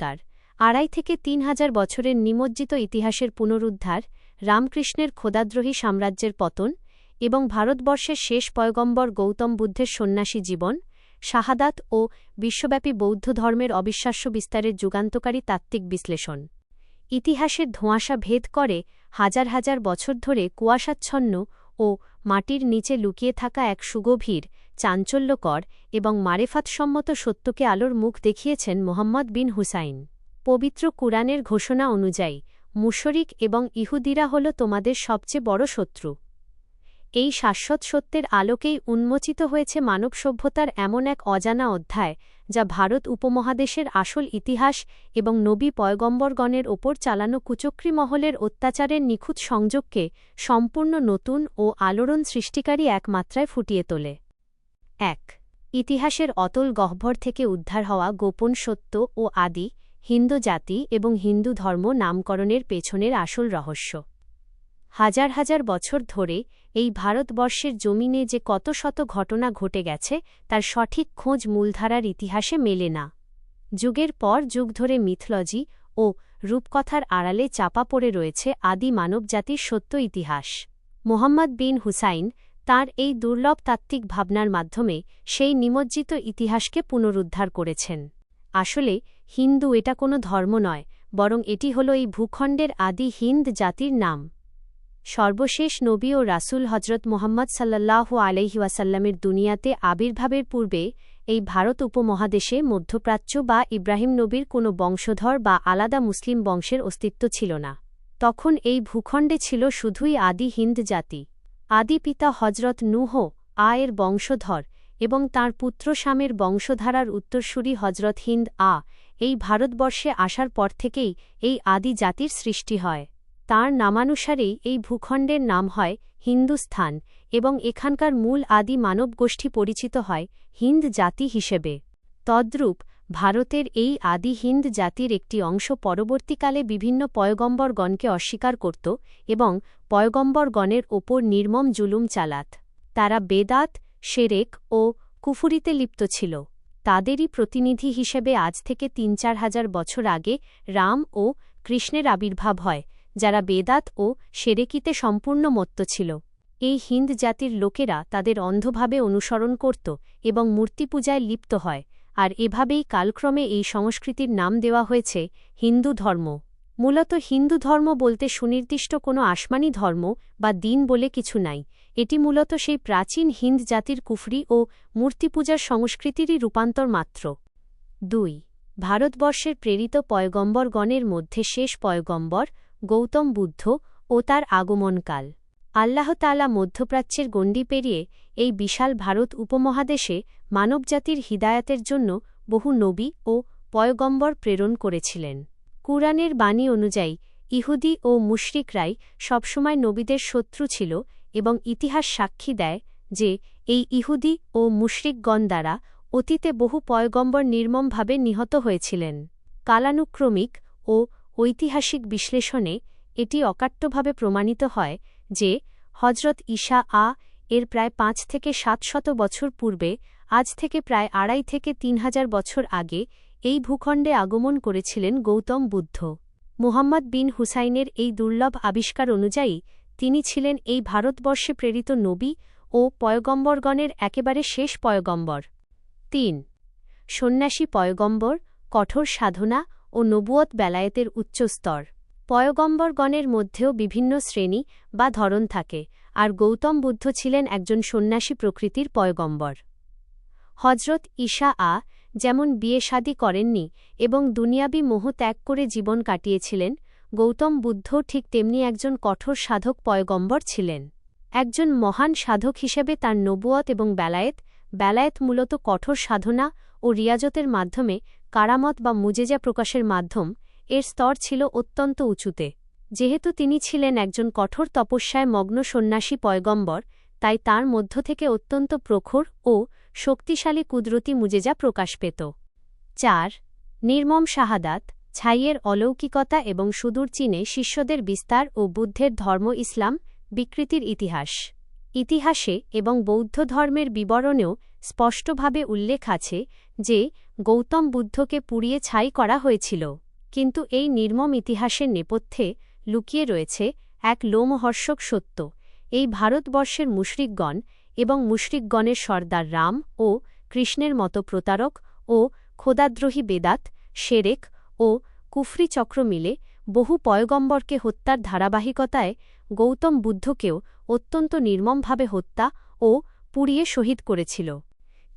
আবিষ্কার, ২.৫ থেকে ৩,০০০ বছরের নিমজ্জিত ইতিহাসের পুনরুদ্ধার, রামকৃষ্ণের খোদাদ্রোহী সাম্রাজ্যের পতন এবং ভারতবর্ষের শেষ পয়গম্বর গৌতম বুদ্ধের সন্ন্যাসী জীবন, শাহাদাত ও বিশ্বব্যাপী বৌদ্ধ ধর্মের অবিশ্বাস্য বিস্তারের যুগান্তকারী তাত্ত্বিক বিশ্লেষণ। ইতিহাসের ধোঁয়াশা ভেদ করে হাজার হাজার বছর ধরে কুয়াশাচ্ছন্ন ও মাটির নিচে লুকিয়ে থাকা এক সুগভীর, চাঞ্চল্যকর এবং মারেফাতসম্মত সত্যকে আলোর মুখ দেখিয়েছেন মুহাম্মদ বিন হুসাইন। পবিত্র কুরআনের ঘোষণা অনুযায়ী, মুশরিক এবং ইহুদিরা হল তোমাদের সবচেয়ে বড় শত্রু। এই শাশ্বত সত্যের আলোকেই উন্মোচিত হয়েছে মানব সভ্যতার এমন এক অজানা অধ্যায়, যা ভারত উপমহাদেশের আসল ইতিহাস এবং নবী পয়গম্বরগণের ওপর চালানো কুচক্রী মহলের অত্যাচারের নিখুঁত সংযোগকে সম্পূর্ণ নতুন ও আলোড়ন সৃষ্টিকারী এক মাত্রায় ফুটিয়ে তোলে। ১. ইতিহাসের অতল গহ্বর থেকে উদ্ধার হওয়া গোপন সত্য ও আদি হিন্দু জাতি এবং হিন্দু ধর্ম নামকরণের পেছনের আসল রহস্য। হাজার হাজার বছর ধরে এই ভারতবর্ষের জমিনে যে কত শত ঘটনা ঘটে গেছে তার সঠিক খোঁজ মূলধারার ইতিহাসে মেলে না। যুগের পর যুগ ধরে মিথোলজি ও রূপকথার আড়ালে চাপা পড়ে রয়েছে আদি মানবজাতির সত্য ইতিহাস। মুহাম্মদ বিন হুসাইন তাঁর এই দুর্লভ তাত্ত্বিক ভাবনার মাধ্যমে সেই নিমজ্জিত ইতিহাসকে পুনরুদ্ধার করেছেন। আসলে হিন্দু এটা কোনো ধর্ম নয়, বরং এটি হল এই ভূখণ্ডের আদি হিন্দ জাতির নাম। সর্বশেষ নবী ও রাসূল হজরত মুহাম্মদ সাল্লাল্লাহু আলাইহি ওয়াসাল্লামের দুনিয়াতে আবির্ভাবের পূর্বে এই ভারত উপমহাদেশে মধ্যপ্রাচ্য বা ইব্রাহিম নবীর কোনো বংশধর বা আলাদা মুসলিম বংশের অস্তিত্ব ছিল না। তখন এই ভূখণ্ডে ছিল শুধুই আদি হিন্দ জাতি। আদি পিতা হজরত নূহ এর বংশধর এবং তাঁর পুত্র শামের বংশধারার উত্তরসূরি হজরত হিন্দ এই ভারতবর্ষে আসার পর থেকেই এই আদি জাতির সৃষ্টি হয়। তাঁর নামানুসারেই এই ভূখণ্ডের নাম হয় হিন্দুস্থান এবং এখানকার মূল আদি মানবগোষ্ঠী পরিচিত হয় হিন্দ জাতি হিসেবে। তদ্রূপ ভারতের এই আদি হিন্দ জাতির একটি অংশ পরবর্তীকালে বিভিন্ন পয়গম্বরগণকে অস্বীকার করত এবং পয়গম্বরগণের ওপর নির্মম জুলুম চালাত। তারা বেদাত, শিরক ও কুফরিতে লিপ্ত ছিল। তাদেরই প্রতিনিধি হিসেবে আজ থেকে ৩-৪ হাজার বছর আগে রাম ও কৃষ্ণের আবির্ভাব হয়, যারা বেদাত ও শিরকিতে সম্পূর্ণ মত্ত ছিল। এই হিন্দ জাতির লোকেরা তাদের অন্ধভাবে অনুসরণ করত এবং মূর্তিপূজায় লিপ্ত হয়, আর এভাবেই কালক্রমে এই সংস্কৃতির নাম দেওয়া হয়েছে হিন্দু ধর্ম। মূলত হিন্দু ধর্ম বলতে সুনির্দিষ্ট কোনো আসমানি ধর্ম বা দিন বলে কিছু নাই। এটি মূলত সেই প্রাচীন হিন্দ জাতির কুফরি ও মূর্তিপূজার সংস্কৃতিরই রূপান্তর মাত্র। ২. ভারতবর্ষের প্রেরিত পয়গম্বরগণের মধ্যে শেষ পয়গম্বর গৌতম বুদ্ধ ও তার আগমনকাল। আল্লাহ তাআলা মধ্যপ্রাচ্যের গণ্ডি পেরিয়ে এই বিশাল ভারত উপমহাদেশে মানবজাতির হিদায়াতের জন্য বহু নবী ও পয়গম্বর প্রেরণ করেছিলেন। কুরআনের বাণী অনুযায়ী ইহুদি ও মুশরিকরাই সবসময় নবীদের শত্রু ছিল এবং ইতিহাস সাক্ষী দেয় যে এই ইহুদি ও মুশরিকগণ দ্বারা অতীতে বহু পয়গম্বর নির্মমভাবে নিহত হয়েছিলেন। কালানুক্রমিক ও ঐতিহাসিক বিশ্লেষণে এটি অকাট্যভাবে প্রমাণিত হয় যে হজরত ঈসা এর প্রায় ৫ থেকে ৭০০ বছর পূর্বে, আজ থেকে প্রায় ২.৫ থেকে ৩,০০০ বছর আগে এই ভূখণ্ডে আগমন করেছিলেন গৌতম বুদ্ধ। মুহাম্মদ বিন হুসাইনের এই দুর্লভ আবিষ্কার অনুযায়ী তিনি ছিলেন এই ভারতবর্ষে প্রেরিত নবী ও পয়গম্বরগণের একেবারে শেষ পয়গম্বর। ৩. সন্ন্যাসী পয়গম্বর, কঠোর সাধনা ও নবুয়ত বেলায়েতের উচ্চ স্তর। পয়গম্বরগণের মধ্যেও বিভিন্ন শ্রেণী বা ধরন থাকে, আর গৌতম বুদ্ধ ছিলেন একজন সন্ন্যাসী প্রকৃতির পয়গম্বর। হজরত ঈসা যেমন বিয়ে শাদী করেননি এবং দুনিয়াবি মোহ ত্যাগ করে জীবন কাটিয়েছিলেন, গৌতম বুদ্ধও ঠিক তেমনি একজন কঠোর সাধক পয়গম্বর ছিলেন। একজন মহান সাধক হিসেবে তাঁর নবুয়ত এবং বেলায়েত মূলত কঠোর সাধনা ও রিয়াজতের মাধ্যমে কারামত বা মুজেজা প্রকাশের মাধ্যম, এর স্তর ছিল অত্যন্ত উঁচুতে। যেহেতু তিনি ছিলেন একজন কঠোর তপস্যায় মগ্ন সন্ন্যাসী পয়গম্বর, তাই তার মধ্য থেকে অত্যন্ত প্রখর ও শক্তিশালী কুদরতি মুজেজা প্রকাশ পেত। ৪. নির্মম শাহাদাত, ছাইয়ের অলৌকিকতা এবং সুদূর চীনে শিষ্যদের বিস্তার ও বুদ্ধের ধর্ম ইসলাম বিকৃতির ইতিহাস। ইতিহাসে এবং বৌদ্ধ ধর্মের বিবরণেও স্পষ্টভাবে উল্লেখ আছে যে গৌতম বুদ্ধকে পুড়িয়ে ছাই করা হয়েছিল। কিন্তু এই নির্মম ইতিহাসের নেপথ্যে লুকিয়ে রয়েছে এক লোমহর্ষক সত্য। এই ভারতবর্ষের মুশরিকগণ এবং মুশরিকগণের সর্দার রাম ও কৃষ্ণের মতো প্রতারক ও খোদাদ্রোহী বেদাত, শেরেক ও কুফরি চক্র মিলে বহু পয়গম্বরকে হত্যার ধারাবাহিকতায় গৌতম বুদ্ধকেও অত্যন্ত নির্মমভাবে হত্যা ও পুড়িয়ে শহীদ করেছিল।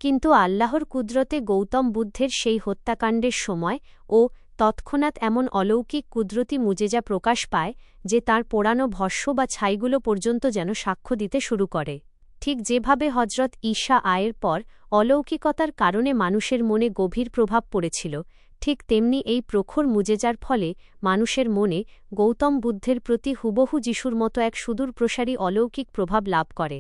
কিন্তু আল্লাহর কুদরতে গৌতম বুদ্ধের সেই হত্যাকাণ্ডের সময় ও তৎক্ষণাৎ এমন অলৌকিক কুদরতি মুজেজা প্রকাশ পায় যে তাঁর পোড়ানো ভস্য বা ছাইগুলো পর্যন্ত যেন সাক্ষ্য দিতে শুরু করে। ঠিক যেভাবে হজরত ঈসা আয়ের পর অলৌকিকতার কারণে মানুষের মনে গভীর প্রভাব পড়েছিল, ঠিক তেমনি এই প্রখর মুজেজার ফলে মানুষের মনে গৌতম বুদ্ধের প্রতি হুবহু যিশুর মতো এক সুদূরপ্রসারী অলৌকিক প্রভাব লাভ করে।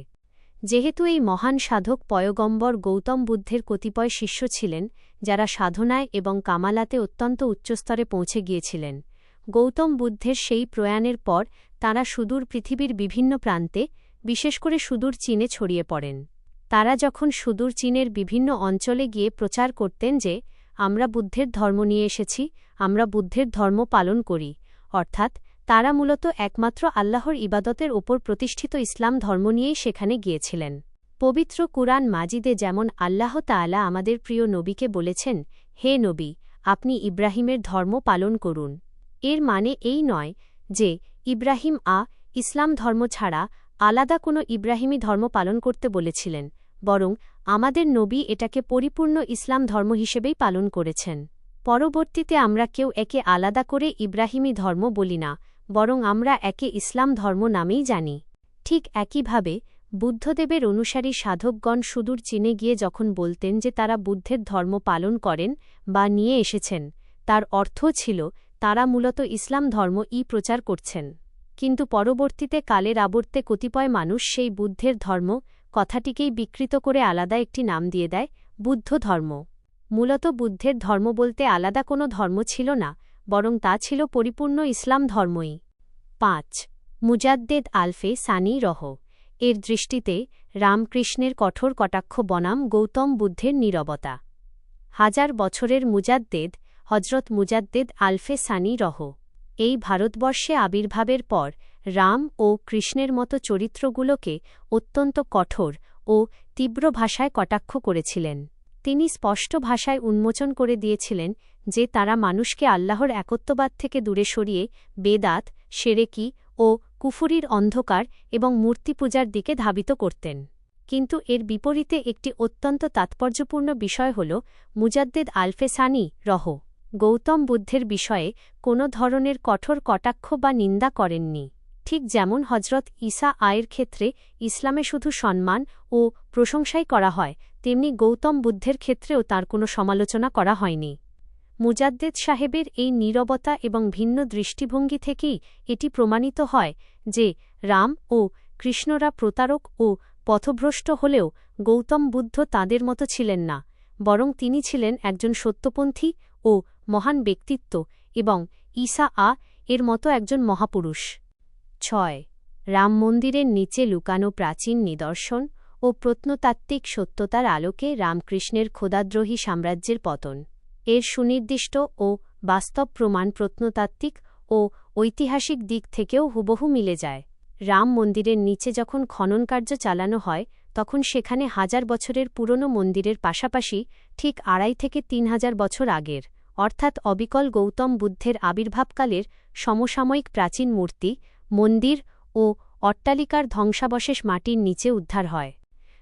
যেহেতু এই মহান সাধক পয়গম্বর গৌতম বুদ্ধের কতিপয় শিষ্য ছিলেন যারা সাধনায় এবং কামালাতে অত্যন্ত উচ্চস্তরে পৌঁছে গিয়েছিলেন, গৌতম বুদ্ধের সেই প্রয়াণের পর তাঁরা সুদূর পৃথিবীর বিভিন্ন প্রান্তে, বিশেষ করে সুদূর চীনে ছড়িয়ে পড়েন। তারা যখন সুদূর চীনের বিভিন্ন অঞ্চলে গিয়ে প্রচার করতেন যে আমরা বুদ্ধের ধর্ম নিয়ে এসেছি, আমরা বুদ্ধের ধর্ম পালন করি, অর্থাৎ তারা মূলত একমাত্র আল্লাহর ইবাদতের ওপর প্রতিষ্ঠিত ইসলাম ধর্ম নিয়েই সেখানে গিয়েছিলেন। পবিত্র কুরআন মাজিদে যেমন আল্লাহ তাআলা আমাদের প্রিয় নবীকে বলেছেন, হে নবী, আপনি ইব্রাহিমের ধর্ম পালন করুন। এর মানে এই নয় যে ইব্রাহিম ইসলাম ধর্ম ছাড়া আলাদা কোনো ইব্রাহিমী ধর্ম পালন করতে বলেছিলেন, বরং আমাদের নবী এটাকে পরিপূর্ণ ইসলাম ধর্ম হিসেবেই পালন করেছেন। পরবর্তীতে আমরা কেউ একে আলাদা করে ইব্রাহিমী ধর্ম বলি না, বরং আমরা একে ইসলাম ধর্ম নামেই জানি। ঠিক একইভাবে বুদ্ধদেবের অনুসারী সাধকগণ সুদূর চীনে গিয়ে যখন বলতেন যে তারা বুদ্ধের ধর্ম পালন করেন বা নিয়ে এসেছেন, তার অর্থ ছিল তারা মূলত ইসলাম ধর্মই প্রচার করছেন। কিন্তু পরবর্তীতে কালের আবর্তে কতিপয় মানুষ সেই বুদ্ধের ধর্ম কথাটিকেই বিকৃত করে আলাদা একটি নাম দিয়ে দেয়, বুদ্ধ ধর্ম। মূলত বুদ্ধের ধর্ম বলতে আলাদা কোনো ধর্ম ছিল না, বরং তা ছিল পরিপূর্ণ ইসলাম ধর্মই। ৫. মুজাদ্দেদ আলফে সানি রহ। এর দৃষ্টিতে রামকৃষ্ণের কঠোর কটাক্ষ বনাম গৌতম বুদ্ধের নীরবতা। হাজার বছরের মুজাদ্দেদ হজরত মুজাদ্দেদ আলফে সানি রহ এই ভারতবর্ষে আবির্ভাবের পর রাম ও কৃষ্ণের মতো চরিত্রগুলোকে অত্যন্ত কঠোর ও তীব্র ভাষায় কটাক্ষ করেছিলেন। তিনি স্পষ্ট ভাষায় উন্মোচন করে দিয়েছিলেন যে তারা মানুষকে আল্লাহর একত্ববাদ থেকে দূরে সরিয়ে বেদাত, শেরেকি ও কুফুরির অন্ধকার এবং মূর্তি পূজার দিকে ধাবিত করতেন। কিন্তু এর বিপরীতে একটি অত্যন্ত তাৎপর্যপূর্ণ বিষয় হল মুজাদ্দেদ আলফে সানি রহ গৌতম বুদ্ধের বিষয়ে কোনো ধরনের কঠোর কটাক্ষ বা নিন্দা করেননি। ঠিক যেমন হজরত ঈসা আয়ের ক্ষেত্রে ইসলামে শুধু সম্মান ও প্রশংসাই করা হয়, তেমনি গৌতম বুদ্ধের ক্ষেত্রেও তার কোনো সমালোচনা করা হয়নি। মুজাদ্দেদ সাহেবের এই নীরবতা এবং ভিন্ন দৃষ্টিভঙ্গি থেকেই এটি প্রমাণিত হয় যে রাম ও কৃষ্ণরা প্রতারক ও পথভ্রষ্ট হলেও গৌতম বুদ্ধ তাঁদের মতো ছিলেন না, বরং তিনি ছিলেন একজন সত্যপন্থী ও মহান ব্যক্তিত্ব এবং ঈসা এর মতো একজন মহাপুরুষ। ৬. রাম মন্দিরের নিচে লুকানো প্রাচীন নিদর্শন ও প্রত্নতাত্ত্বিক সত্যতার আলোকে রামকৃষ্ণের খোদাদ্রোহী সাম্রাজ্যের পতন। এর সুনির্দিষ্ট ও বাস্তব প্রমাণ প্রত্নতাত্ত্বিক ও ঐতিহাসিক দিক থেকেও হুবহু মিলে যায়। রাম মন্দিরের নিচে যখন খননকার্য চালানো হয়, তখন সেখানে হাজার বছরের পুরনো মন্দিরের পাশাপাশি ঠিক ২.৫ থেকে ৩,০০০ বছর আগের, অর্থাৎ অবিকল গৌতম বুদ্ধের আবির্ভাবকালের সমসাময়িক প্রাচীন মূর্তি, মন্দির ও অট্টালিকার ধ্বংসাবশেষ মাটির নিচে উদ্ধার হয়।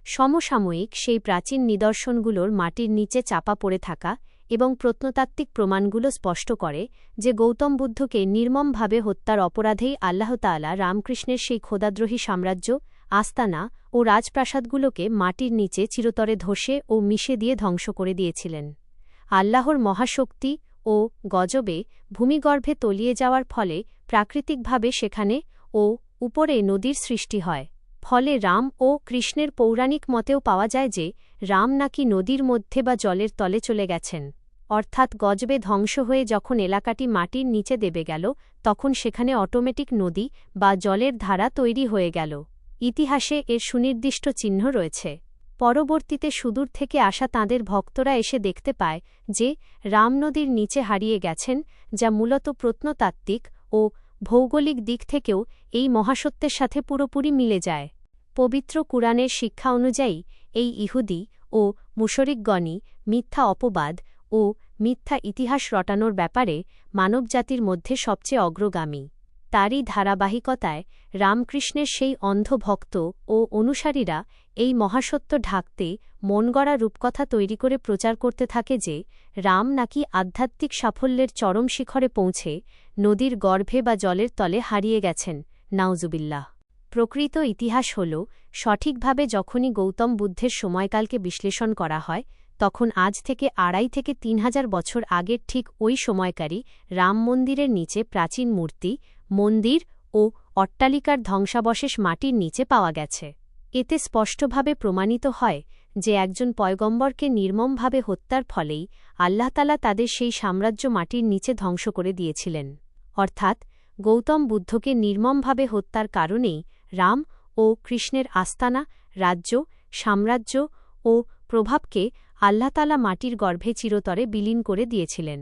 সমসাময়িক সেই প্রাচীন নিদর্শনগুলোর মাটির নিচে চাপা পড়ে থাকা এবং প্রত্নতাত্ত্বিক প্রমাণগুলো স্পষ্ট করে যে গৌতম বুদ্ধকে নির্মমভাবে হত্যার অপরাধেই আল্লাহ তাআলা রামকৃষ্ণের সেই খোদাদ্রোহী সাম্রাজ্য, আস্তানা ও রাজপ্রাসাদগুলোকে মাটির নিচে চিরতরে ধসে ও মিশে দিয়ে ধ্বংস করে দিয়েছিলেন। আল্লাহর মহাশক্তি ও গজবে ভূমিগর্ভে তলিয়ে যাওয়ার ফলে প্রাকৃতিকভাবে সেখানে ও উপরে নদীর সৃষ্টি হয়। ফলে রাম ও কৃষ্ণের পৌরাণিক মতেও পাওয়া যায় যে রাম নাকি নদীর মধ্যে বা জলের তলে চলে গেছেন, অর্থাৎ গজবে ধ্বংস হয়ে যখন এলাকাটি মাটির নিচে দেবে গেল, তখন সেখানে অটোমেটিক নদী বা জলের ধারা তৈরি হয়ে গেল। ইতিহাসে এর সুনির্দিষ্ট চিহ্ন রয়েছে। পরবর্তীতে সুদূর থেকে আসা তাঁদের ভক্তরা এসে দেখতে পায় যে রাম নদীর নিচে হারিয়ে গেছেন, যা মূলত প্রত্নতাত্ত্বিক ও ভৌগোলিক দিক থেকেও এই মহাসত্যের সাথে পুরোপুরি মিলে যায়। পবিত্র কুরআনের শিক্ষা অনুযায়ী এই ইহুদি ও মুশরিকগণই মিথ্যা অপবাদ ও মিথ্যা ইতিহাস রটানোর ব্যাপারে মানবজাতির মধ্যে সবচেয়ে অগ্রগামী। তারই ধারাবাহিকতায় রামকৃষ্ণের সেই অন্ধ ভক্ত ও অনুসারীরা এই মহাসত্য ঢাকতে মনগড়া রূপকথা তৈরি করে প্রচার করতে থাকে যে রাম নাকি আধ্যাত্মিক সাফল্যের চরম শিখরে পৌঁছে নদীর গর্ভে বা জলের তলে হারিয়ে গেছেন। নাউজুবিল্লাহ। প্রকৃত ইতিহাস হল, সঠিকভাবে যখনই গৌতম বুদ্ধের সময়কালকে বিশ্লেষণ করা হয়, তখন আজ থেকে ২.৫ থেকে ৩,০০০ বছর আগের ঠিক ওই সময়কারই রাম মন্দিরের নিচে প্রাচীন মূর্তি, মন্দির ও অট্টালিকার ধ্বংসাবশেষ মাটির নিচে পাওয়া গেছে। এতে স্পষ্টভাবে প্রমাণিত হয় যে একজন পয়গম্বরকে নির্মমভাবে হত্যার ফলেই আল্লাহতালা তাদের সেই সাম্রাজ্য মাটির নিচে ধ্বংস করে দিয়েছিলেন। অর্থাৎ গৌতম বুদ্ধকে নির্মমভাবে হত্যার কারণেই রাম ও কৃষ্ণের আস্তানা, রাজ্য, সাম্রাজ্য ও প্রভাবকে আল্লাহতালা মাটির গর্ভে চিরতরে বিলীন করে দিয়েছিলেন।